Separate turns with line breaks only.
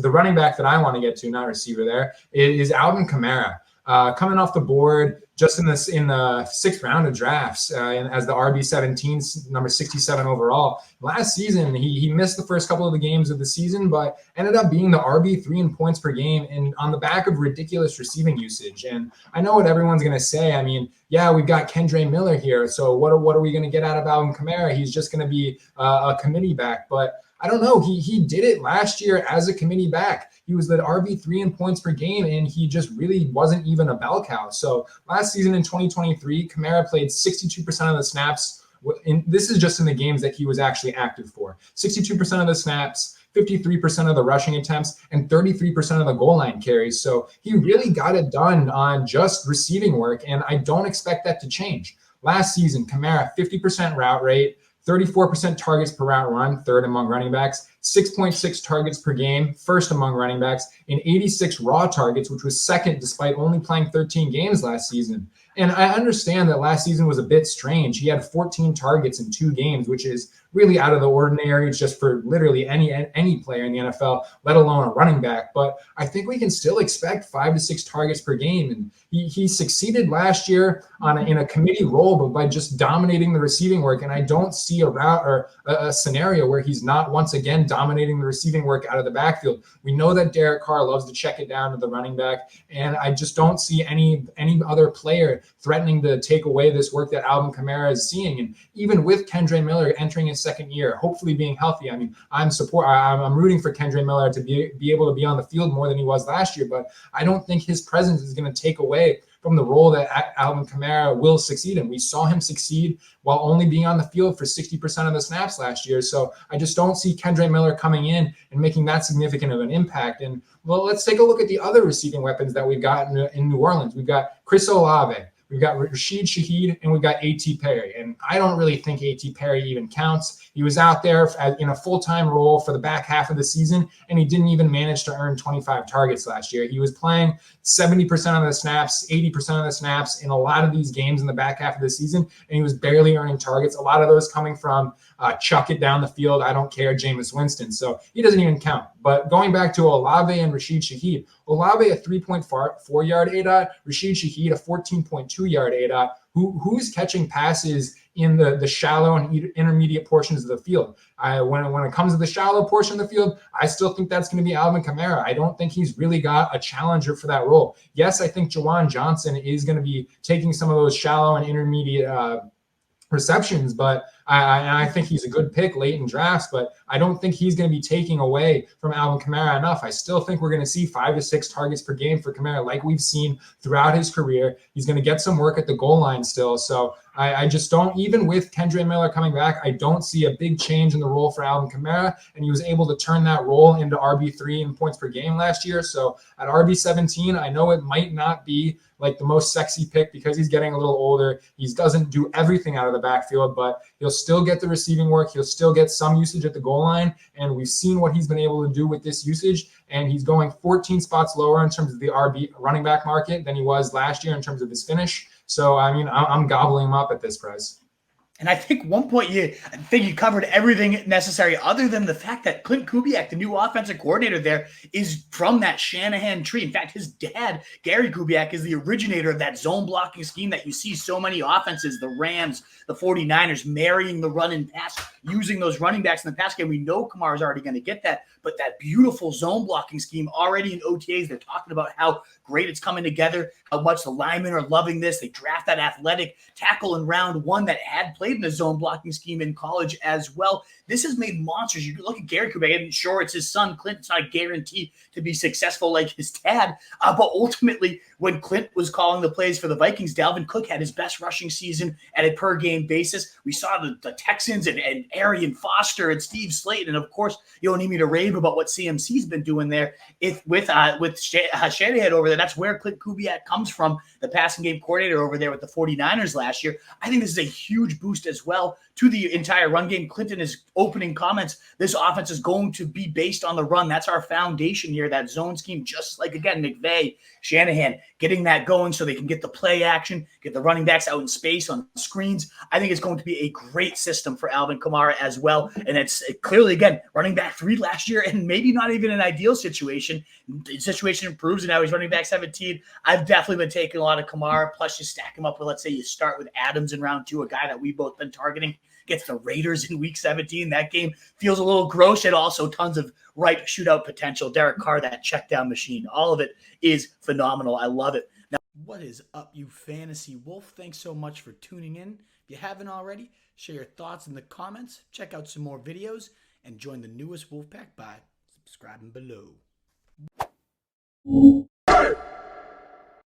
the running back that I want to get to, not receiver there, is Alvin Kamara. Coming off the board just in the 6th round of drafts and as the RB17, number 67 overall. Last season, he missed the first couple of the games of the season, but ended up being the RB3 in points per game and on the back of ridiculous receiving usage. And I know what everyone's going to say. I mean, yeah, we've got Kendre Miller here. So what are we going to get out of Alvin Kamara? He's just going to be a committee back. But I don't know. He did it last year as a committee back. He was the RB3 in points per game, and he just really wasn't even a bell cow. So last season in 2023, Kamara played 62% of the snaps. This is just in the games that he was actually active for. 62% of the snaps, 53% of the rushing attempts, and 33% of the goal line carries. So he really got it done on just receiving work, and I don't expect that to change. Last season, Kamara, 50% route rate, 34% targets per route run, 3rd among running backs, 6.6 targets per game, 1st among running backs, and 86 raw targets, which was 2nd despite only playing 13 games last season. And I understand that last season was a bit strange. He had 14 targets in 2 games, which is really out of the ordinary. It's just for literally any player in the NFL, let alone a running back. But I think we can still expect 5 to 6 targets per game. And he succeeded last year in a committee role, but by just dominating the receiving work. And I don't see a route or a scenario where he's not once again dominating the receiving work out of the backfield. We know that Derek Carr loves to check it down to the running back, and I just don't see any other player threatening to take away this work that Alvin Kamara is seeing. And even with Kendre Miller entering his 2nd year, hopefully being healthy, I mean, I'm rooting for Kendre Miller to be able to be on the field more than he was last year, but I don't think his presence is going to take away from the role that Alvin Kamara will succeed in. We saw him succeed while only being on the field for 60% of the snaps last year. So I just don't see Kendre Miller coming in and making that significant of an impact. And well, let's take a look at the other receiving weapons that we've got in New Orleans. We've got Chris Olave, we've got Rashid Shaheed, and we've got A.T. Perry. And I don't really think A.T. Perry even counts. He was out there in a full-time role for the back half of the season, and he didn't even manage to earn 25 targets last year. He was playing 70% of the snaps, 80% of the snaps in a lot of these games in the back half of the season, and he was barely earning targets. A lot of those coming from chuck it down the field, I don't care, Jameis Winston. So he doesn't even count. But going back to Olave and Rashid Shaheed, Olave a 3.4 yard ADOT, Rashid Shaheed a 14.2 yard ADOT. Who's catching passes in the shallow and intermediate portions of the field? When it comes to the shallow portion of the field, I still think that's going to be Alvin Kamara. I don't think he's really got a challenger for that role. Yes, I think Jawan Johnson is going to be taking some of those shallow and intermediate receptions, but I think he's a good pick late in drafts, but I don't think he's going to be taking away from Alvin Kamara enough. I still think we're going to see 5 to 6 targets per game for Kamara like we've seen throughout his career. He's going to get some work at the goal line still. So I just don't, even with Kendre Miller coming back, I don't see a big change in the role for Alvin Kamara, and he was able to turn that role into RB3 in points per game last year. So at RB17, I know it might not be like the most sexy pick because he's getting a little older. He doesn't do everything out of the backfield, but he'll still get the receiving work. He'll still get some usage at the goal line, and we've seen what he's been able to do with this usage, and he's going 14 spots lower in terms of the RB running back market than he was last year in terms of his finish. So, I mean, I'm gobbling him up at this price.
And I think one point I think you covered everything necessary other than the fact that Clint Kubiak, the new offensive coordinator there, is from that Shanahan tree. In fact, his dad, Gary Kubiak, is the originator of that zone blocking scheme that you see so many offenses, the Rams, the 49ers, marrying the run and pass, using those running backs in the pass game. We know Kamara's already going to get that, but that beautiful zone blocking scheme already in OTAs, they're talking about how great it's coming together, how much the linemen are loving this. They draft that athletic tackle in round 1 that had played in the zone blocking scheme in college as well. This has made monsters. You look at Gary Kubiak, and sure, it's his son. Clint's not guaranteed to be successful like his dad, but ultimately, when Clint was calling the plays for the Vikings, Dalvin Cook had his best rushing season at a per-game basis. We saw the Texans and Arian Foster and Steve Slayton, and of course, you don't need me to rave about what CMC's been doing there with Shanahan over there. That's where Clint Kubiak comes from, the passing game coordinator over there with the 49ers last year. I think this is a huge boost boost as well to the entire run game. Clinton is opening comments. This offense is going to be based on the run. That's our foundation here, that zone scheme, just like, again, McVay, Shanahan, getting that going so they can get the play action, get the running backs out in space on screens. I think it's going to be a great system for Alvin Kamara as well. And it's clearly, again, running back 3 last year and maybe not even an ideal situation. The situation improves and now he's running back 17. I've definitely been taking a lot of Kamara. Plus, you stack him up with, let's say you start with Adams in round 2, a guy that we've both been targeting. Gets the Raiders in week 17. That game feels a little gross, yet also tons of ripe shootout potential. Derek Carr, that check down machine. All of it is phenomenal. I love it. Now, what is up, you fantasy wolf? Thanks so much for tuning in. If you haven't already, share your thoughts in the comments. Check out some more videos and join the newest Wolfpack by subscribing below.